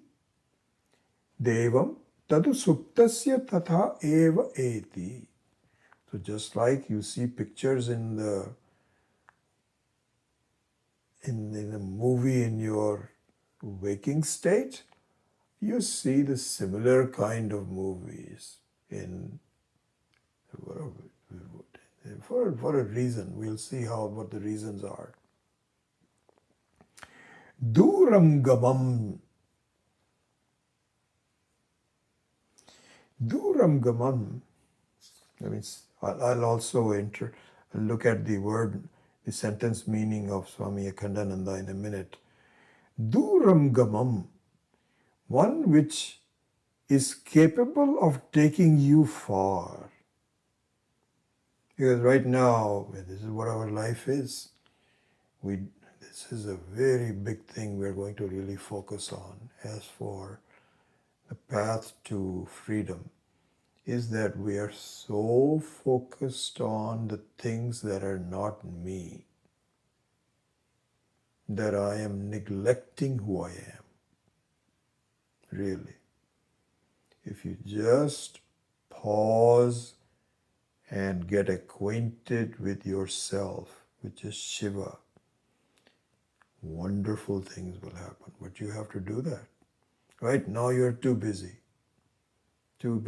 devam tadu suptasya tatha eva eti. So just like you see pictures in a movie in your waking state, you see the similar kind of movies in for a reason. We'll see what the reasons are. Duram gamam. Duram gamam. That means I'll also look at the sentence meaning of Swami Akhandananda in a minute. Duram gamam, one which is capable of taking you far. Because right now, this is what our life is. This is a very big thing we're going to really focus on. As for the path to freedom, is that we are so focused on the things that are not me, that I am neglecting who I am. Really. If you just pause and get acquainted with yourself, which is Shiva, wonderful things will happen. But you have to do that. Right now you're too busy, too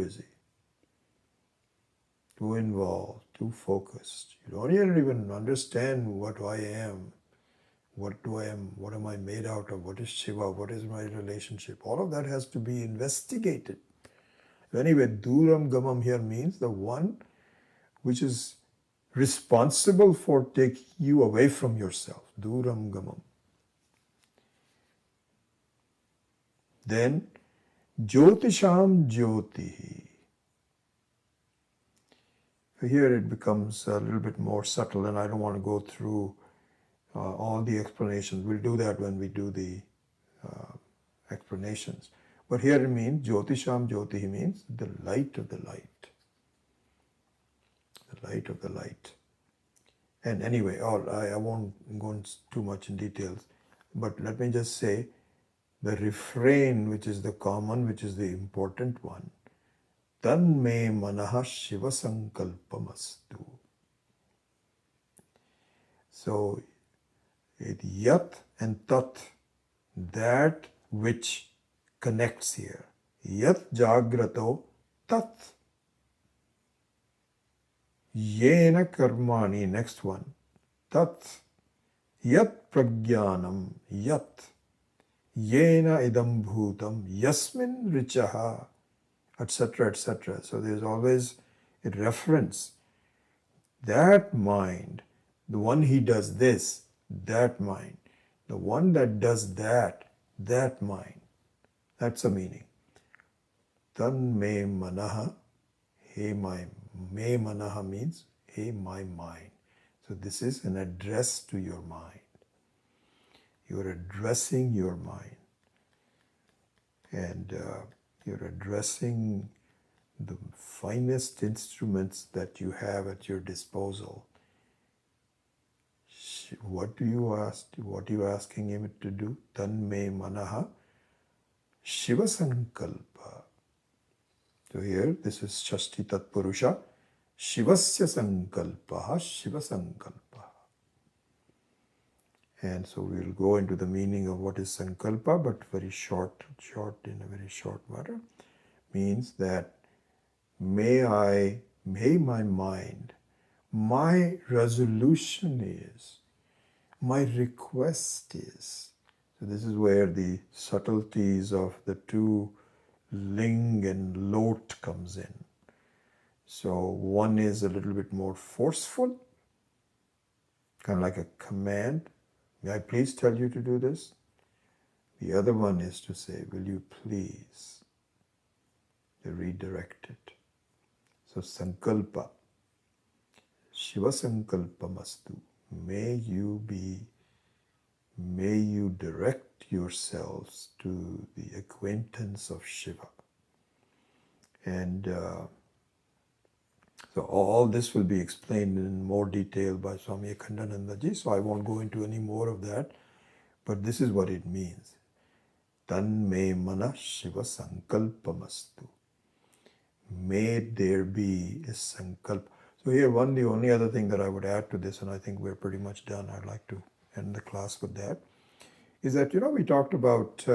involved, too focused. You don't even understand what I am. What am I made out of? What is Shiva? What is my relationship? All of that has to be investigated. Anyway, Duram Gamam here means the one which is responsible for taking you away from yourself. Duram Gamam. Then, Jyotisham Jyoti. Here it becomes a little bit more subtle, and I don't want to go through all the explanations. We'll do that when we do the explanations. But here it means, Jyotisham Jyoti means the light of the light. The light of the light. And anyway, I won't go into too much in details, but let me just say, the refrain, which is the common, which is the important one, Tan me manaha Shiva Sankalpamastu. So, Yat and Tat, that which connects here. Yat Jagrato Tat. Yena Karmani, next one. Tat. Yat Pragyanam. Yat. Yena Idam Bhutam. Yasmin Richaha. Etc. etc. So there's always a reference. That mind, the one he does this, that mind. The one that does that mind. That's the meaning. Tan me manaha, hey my, me manaha means, hey my mind. So this is an address to your mind. You're addressing your mind. And you're addressing the finest instruments that you have at your disposal. What do you ask? What are you asking him to do? Tan me manaha Shiva Sankalpa. So here, this is Shashti Tatpurusha. Shivasya Sankalpa, Shiva Sankalpa. And so we'll go into the meaning of what is Sankalpa, but very short in a very short matter. Means that may my mind, my resolution is, my request is. So this is where the subtleties of the two ling and lot comes in. So one is a little bit more forceful, kind of like a command. May I please tell you to do this? The other one is to say, will you please redirect it? So Sankalpa, Shiva Sankalpa Mastu. May you direct yourselves to the acquaintance of Shiva. And So all this will be explained in more detail by Swami Akhandanandaji, so I won't go into any more of that, but this is what it means. Tan me mana Shiva Sankalpamastu. May there be a Sankalp. So here the only other thing that I would add to this, and I think we're pretty much done, I'd like to end the class with that, is that, we talked about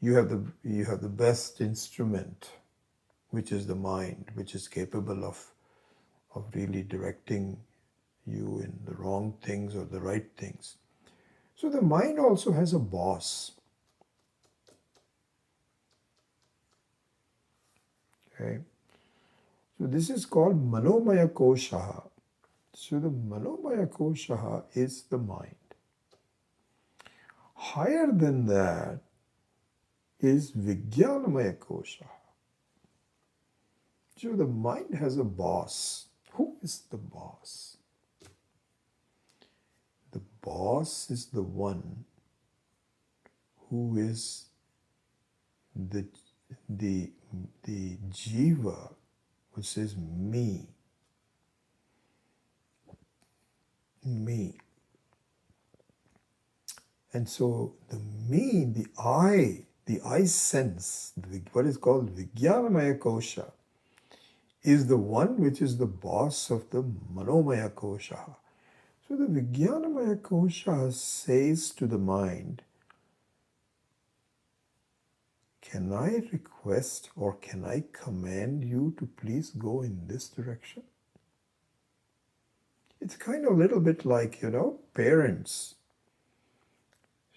you have the best instrument, which is the mind, which is capable of really directing you in the wrong things or the right things. So the mind also has a boss. Okay. So this is called Manomaya Koshaha. So the Manomaya Koshaha is the mind. Higher than that is Vijnanamaya Koshaha. So the mind has a boss. Who is the boss? The boss is the one who is the Jiva, which is me. Me. And so the me, the I sense, what is called Vijnanamaya Kosha, is the one which is the boss of the Manomaya Kosha. So the Vijnanamaya Kosha says to the mind, can I request or can I command you to please go in this direction? It's kind of a little bit like, parents.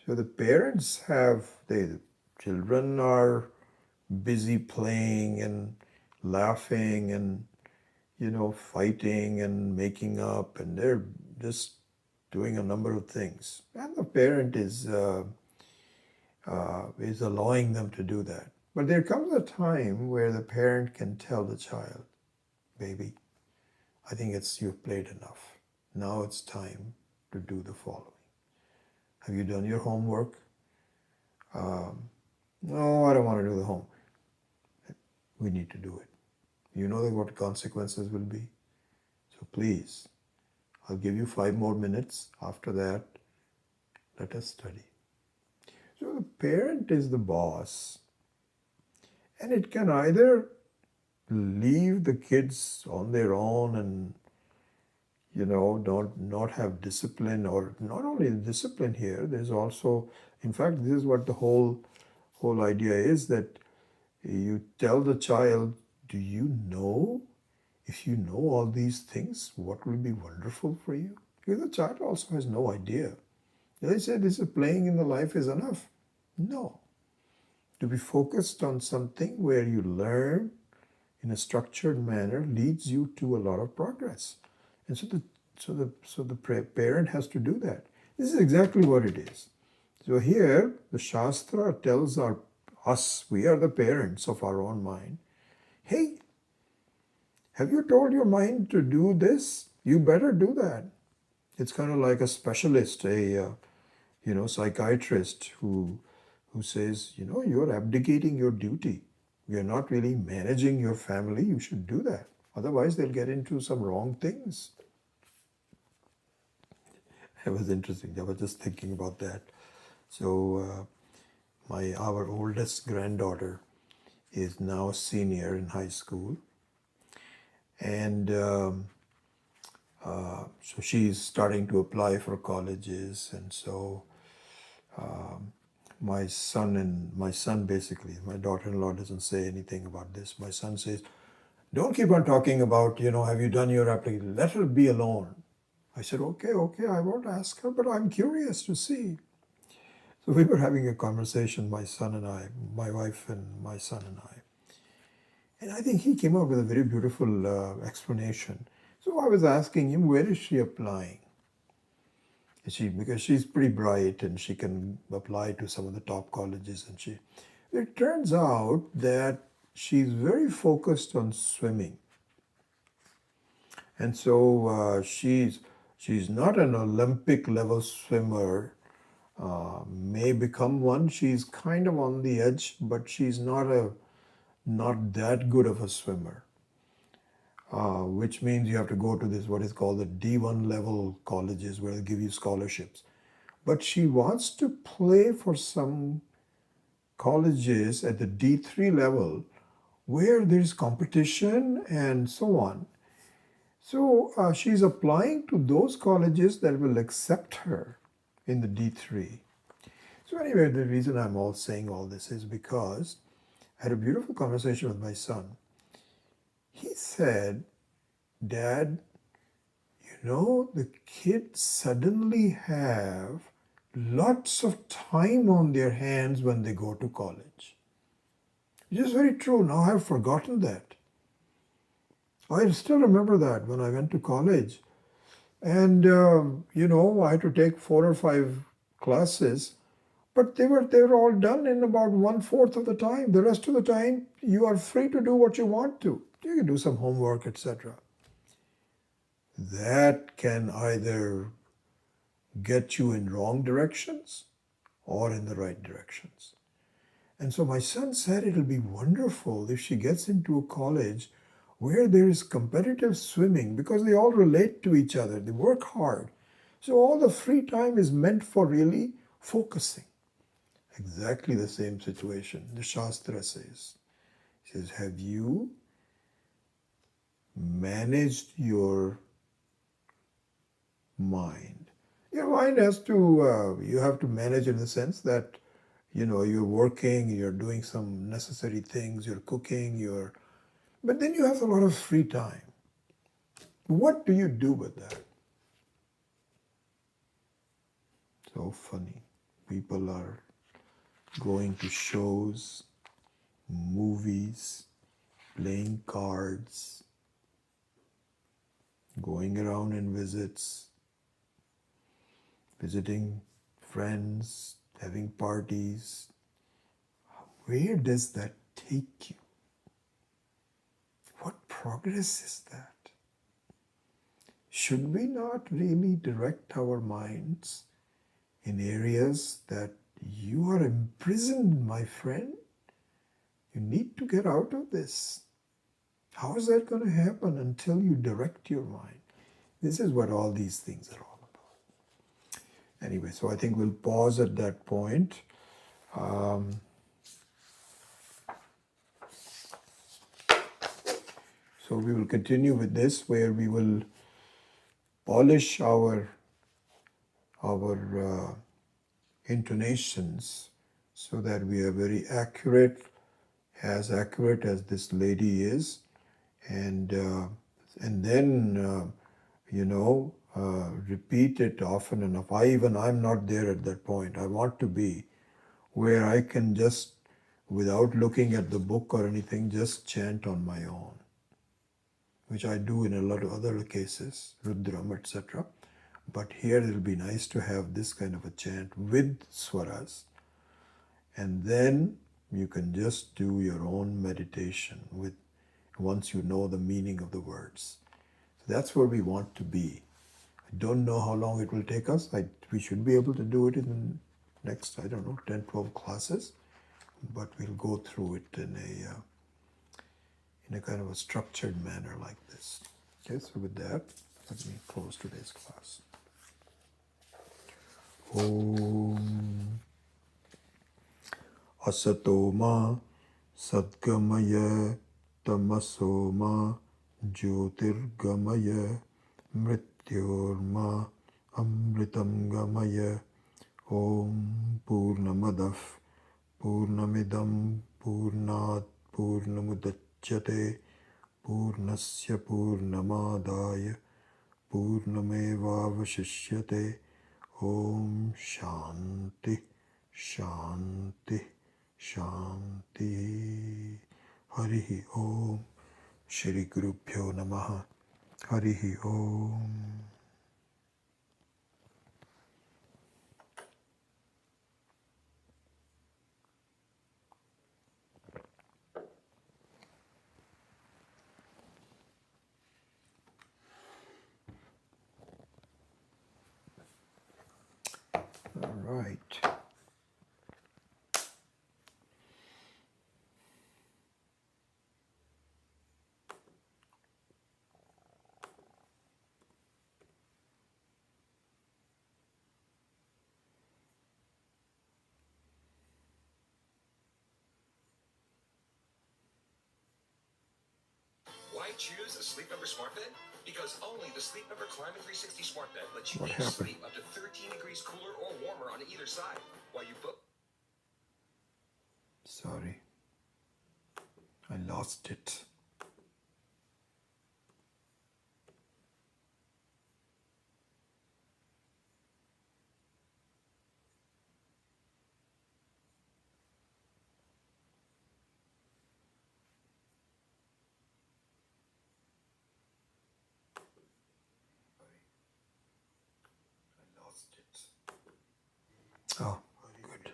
So the parents the children are busy playing and laughing and, fighting and making up, and they're just doing a number of things. And the parent is allowing them to do that. But there comes a time where the parent can tell the child, baby, I think you've played enough. Now it's time to do the following. Have you done your homework? No, I don't want to do the homework. We need to do it. You know what consequences will be. So please, I'll give you 5 more minutes. After that, let us study. So the parent is the boss, and it can either leave the kids on their own and not have discipline, or not only discipline here, there's also, in fact, this is what the whole idea is, that you tell the child, do you know, if you know all these things, what will be wonderful for you? Because the child also has no idea. They say this is playing in the life is enough. No. To be focused on something where you learn in a structured manner leads you to a lot of progress. And so the parent has to do that. This is exactly what it is. So here, the Shastra tells us, we are the parents of our own mind. Hey, have you told your mind to do this? You better do that. It's kind of like a specialist, a psychiatrist who says, you're abdicating your duty. You're not really managing your family. You should do that. Otherwise, they'll get into some wrong things. It was interesting. I was just thinking about that. So our oldest granddaughter is now a senior in high school. And so she's starting to apply for colleges. And so my son basically, my daughter-in-law doesn't say anything about this. My son says, don't keep on talking about, have you done your application? Let her be alone. I said, okay, I won't ask her, but I'm curious to see. So we were having a conversation, my son and I, my wife and my son and I. And I think he came up with a very beautiful explanation. So I was asking him, where is she applying? Because she's pretty bright and she can apply to some of the top colleges. And it turns out that she's very focused on swimming. And so she's not an Olympic level swimmer, may become one. She's kind of on the edge, but she's not that good of a swimmer. which means you have to go to this, what is called the D1 level colleges where they give you scholarships. But she wants to play for some colleges at the D3 level where there's competition and so on. So she's applying to those colleges that will accept her in the D3. So anyway, the reason I'm all saying all this is because I had a beautiful conversation with my son. He said, Dad, you know, the kids suddenly have lots of time on their hands when they go to college. Which is very true. Now I've forgotten that. I still remember that when I went to college. And, you know, I had to take 4 or 5 classes, but they were all done in about 1/4 of the time. The rest of the time, you are free to do what you want to. You can do some homework, etc. That can either get you in wrong directions or in the right directions. And so my son said it'll be wonderful if she gets into a college where there is competitive swimming because they all relate to each other. They work hard. So all the free time is meant for really focusing. Exactly the same situation. The Shastra says, it says, have you managed your mind? Your mind has to, you have to manage in the sense that, you know, you're working, you're doing some necessary things, you're cooking, but then you have a lot of free time. What do you do with that? So funny. People are going to shows, movies, playing cards, going around in visits, visiting friends, having parties. Where does that take you? What progress is that? Should we not really direct our minds in areas that you are imprisoned, my friend? You need to get out of this. How is that going to happen until you direct your mind? This is what all these things are all about. Anyway, so I think we'll pause at that point. So we will continue with this, where we will polish our intonations so that we are very accurate as this lady is, and then repeat it often enough. I'm not there at that point. I want to be where I can just, without looking at the book or anything, just chant on my own, which I do in a lot of other cases, Rudram, etc. But here it'll be nice to have this kind of a chant with swaras, and then you can just do your own meditation with, once you know the meaning of the words. So that's where we want to be. I don't know how long it will take us. We should be able to do it in the next, 10, 12 classes, but we'll go through it in a kind of a structured manner like this. Okay, so with that, let me close today's class. Om Asatoma Sadgamaya Tamasoma Jyotirgamaya Mrityorma Amritam Gamaya. Om Purnamadav Purnamidam Purnat Purnamudachyate Purnasya Purnamadaya Purnamevavashishyate. Om Shanti Shanti Shanti. Harihi Om. Shri Gurubhyo Namaha. Harihi Om. All right. choose a Sleep Number smart bed? Because only the Sleep Number Climate 360 smart bed lets you What happened? sleep up to 13 degrees cooler or warmer on either side while you book. Sorry, I lost it. Oh, good.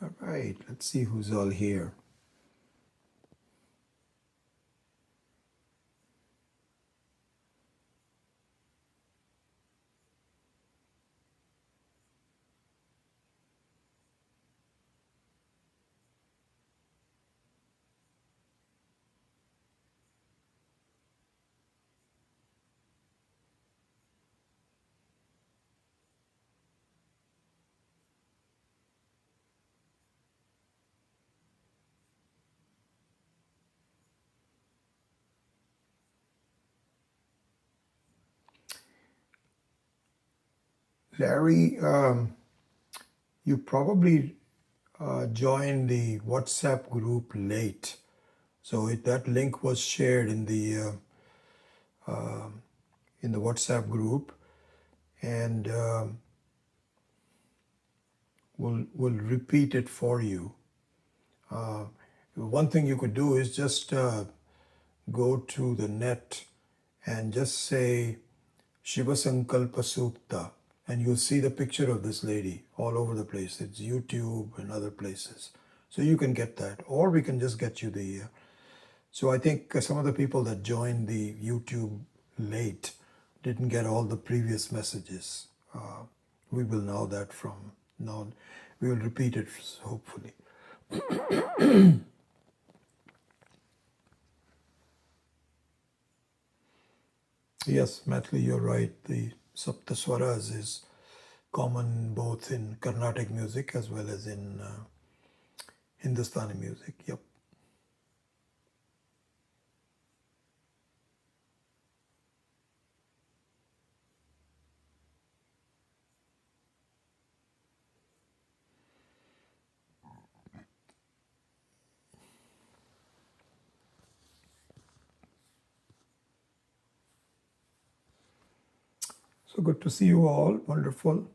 All right, let's see who's all here. Larry, you probably joined the WhatsApp group late. So that link was shared in the WhatsApp group, and we'll repeat it for you. One thing you could do is just go to the net and just say Shiva Sankalpa Sukta, and you'll see the picture of this lady all over the place. It's YouTube and other places. So you can get that, or we can just get you the. So I think some of the people that joined the YouTube late didn't get all the previous messages. We will know that from now. We will repeat it hopefully. Yes, Mathli, you're right. The Saptaswaras is common both in Carnatic music as well as in Hindustani music. Yep. So good to see you all. Wonderful.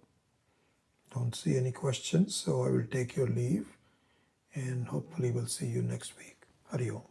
Don't see any questions, so I will take your leave and hopefully we'll see you next week. Hari Om.